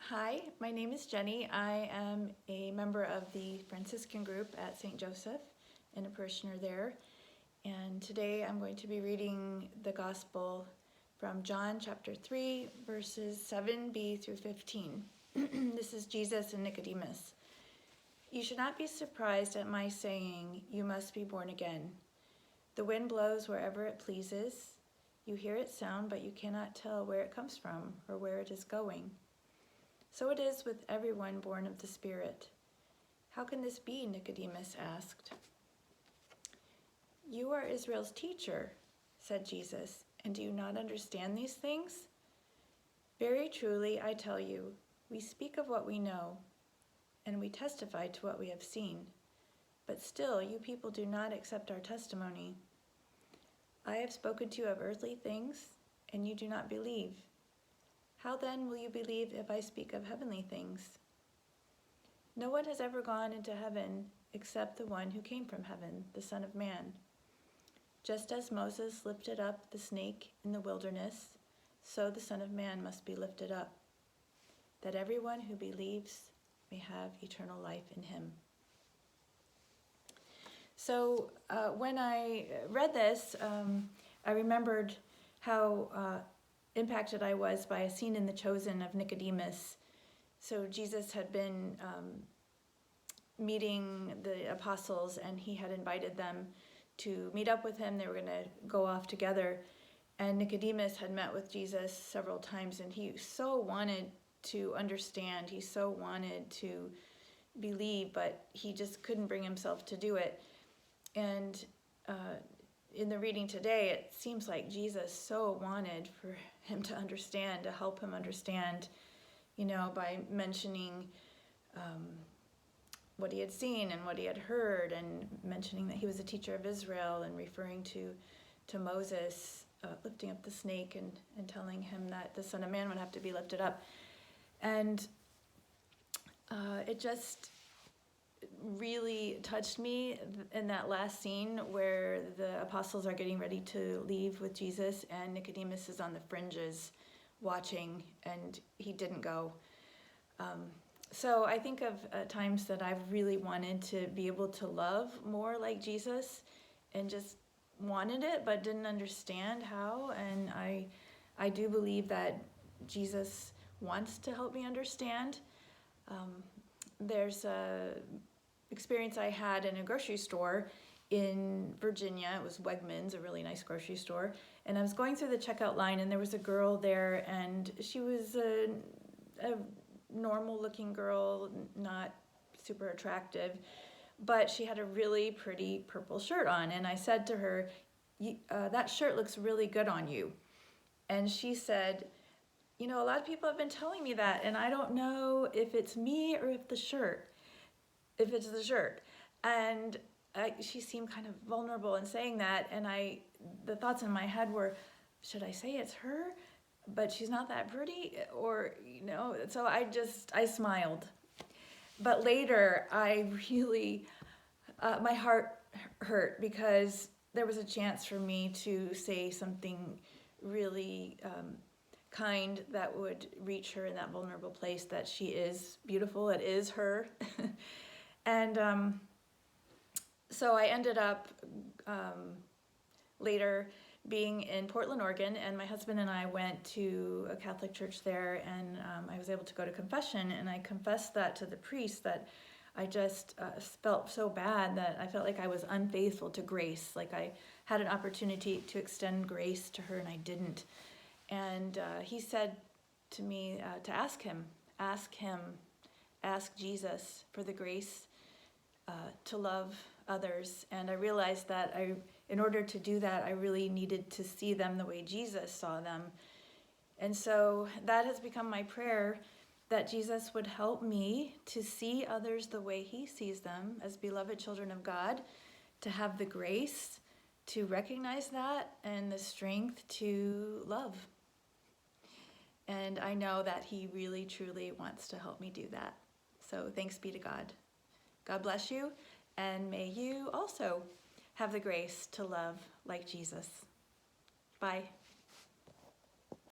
Hi, my name is Jenny. I am a member of the Franciscan group at St. Joseph and a parishioner there. And today I'm going to be reading the Gospel from John chapter 3, verses 7b through 15. This is Jesus and Nicodemus. You should not be surprised at my saying, you must be born again. The wind blows wherever it pleases. You hear its sound, but you cannot tell where it comes from or where it is going. So it is with everyone born of the Spirit. How can this be? Nicodemus asked. You are Israel's teacher, said Jesus, and do you not understand these things? Very truly, I tell you, we speak of what we know, and we testify to what we have seen. But still, you people do not accept our testimony. I have spoken to you of earthly things, and you do not believe. How then will you believe if I speak of heavenly things? No one has ever gone into heaven except the one who came from heaven, the Son of Man. Just as Moses lifted up the snake in the wilderness, so the Son of Man must be lifted up, that everyone who believes may have eternal life in him. So when I read this, I remembered how impacted I was by a scene in The Chosen of Nicodemus. So Jesus had been meeting the apostles, and he had invited them to meet up with him. They were going to go off together, and Nicodemus had met with Jesus several times, and he so wanted to understand. He so wanted to believe, but he just couldn't bring himself to do it. And in the reading today, it seems like Jesus so wanted for him to understand, to help him understand, by mentioning what he had seen and what he had heard, and mentioning that he was a teacher of Israel, and referring to Moses lifting up the snake and telling him that the Son of Man would have to be lifted up. And it just really touched me in that last scene where the apostles are getting ready to leave with Jesus, and Nicodemus is on the fringes watching, and he didn't go. So I think of times that I've really wanted to be able to love more like Jesus, and just wanted it but didn't understand how. And I do believe that Jesus wants to help me understand. There's a experience I had in a grocery store in Virginia. It was Wegmans, a really nice grocery store. And I was going through the checkout line, and there was a girl there, and she was a normal looking girl, not super attractive, but she had a really pretty purple shirt on. And I said to her, that shirt looks really good on you. And she said, a lot of people have been telling me that, and I don't know if it's me or if it's the shirt. And she seemed kind of vulnerable in saying that, and the thoughts in my head were, should I say it's her, but she's not that pretty? Or, so I smiled. But later, I really, my heart hurt, because there was a chance for me to say something really kind that would reach her in that vulnerable place, that she is beautiful, it is her. And so I ended up later being in Portland, Oregon, and my husband and I went to a Catholic church there, and I was able to go to confession, and I confessed that to the priest, that I just felt so bad, that I felt like I was unfaithful to grace, like I had an opportunity to extend grace to her and I didn't. And he said to me to ask Jesus for the grace to love others. And I realized that in order to do that, I really needed to see them the way Jesus saw them. And so that has become my prayer, that Jesus would help me to see others the way he sees them as beloved children of God, to have the grace to recognize that and the strength to love. And I know that he really, truly wants to help me do that. So thanks be to God. God bless you, and may you also have the grace to love like Jesus. Bye.